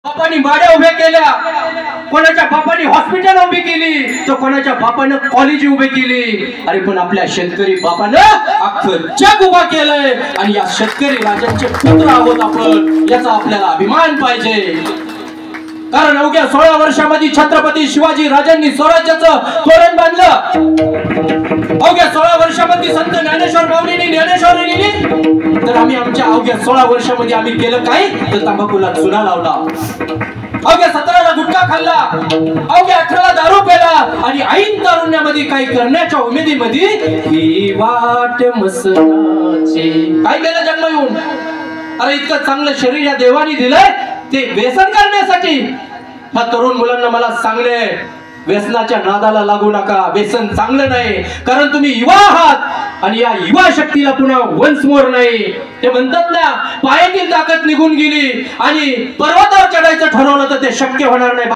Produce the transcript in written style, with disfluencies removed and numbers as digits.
बापानी माड्या उभ्या केल्या, कोणाच्या बापानी हॉस्पिटल उभी केली, तर कोणाच्या बापानं कॉलेज उभे केली. अरे पण आपल्या शेतकरी बापानं अख्खं जग उभा केलंय. आणि या शेतकरी राजांचे पुत्र आहोत आपण, याचा आपल्याला अभिमान पाहिजे. कारण अवघ्या 16 वर्षामध्ये छत्रपती शिवाजी राजांनी स्वराज्याचं तोरण बांधलं. अवघ्या 16 वर्षामध्ये संत ज्ञानेश्वर माऊलींनी ज्ञानेश्वरी लिहिली. तर आम्ही आमच्या अवघ्या 16 वर्षामध्ये आम्ही केलं काय, तर तंबाखूला चुना लावला. अवघ्या 17ला गुटखा खाल्ला, अवघ्या 18ला दारू पेला. आणि ऐन तारुण्यामध्ये काही करण्याच्या उमेदीमध्ये ही वाट मसनाची काय केलं जन्म येऊन. अरे इतकं चांगलं शरीर या देवानी दिलंय, ते व्यसन करण्यासाठी. ह्या तरुण मुलांना मला सांगले, व्यसनाच्या नादाला लागू नका. व्यसन चांगलं नाही, कारण तुम्ही युवा आहात आणि या युवा शक्तीला पुन्हा वन्स मोर नाही. ते म्हणतात ना, पायातील ताकद निघून गेली आणि पर्वतावर चढायचं ठरवलं तर ते शक्य होणार नाही.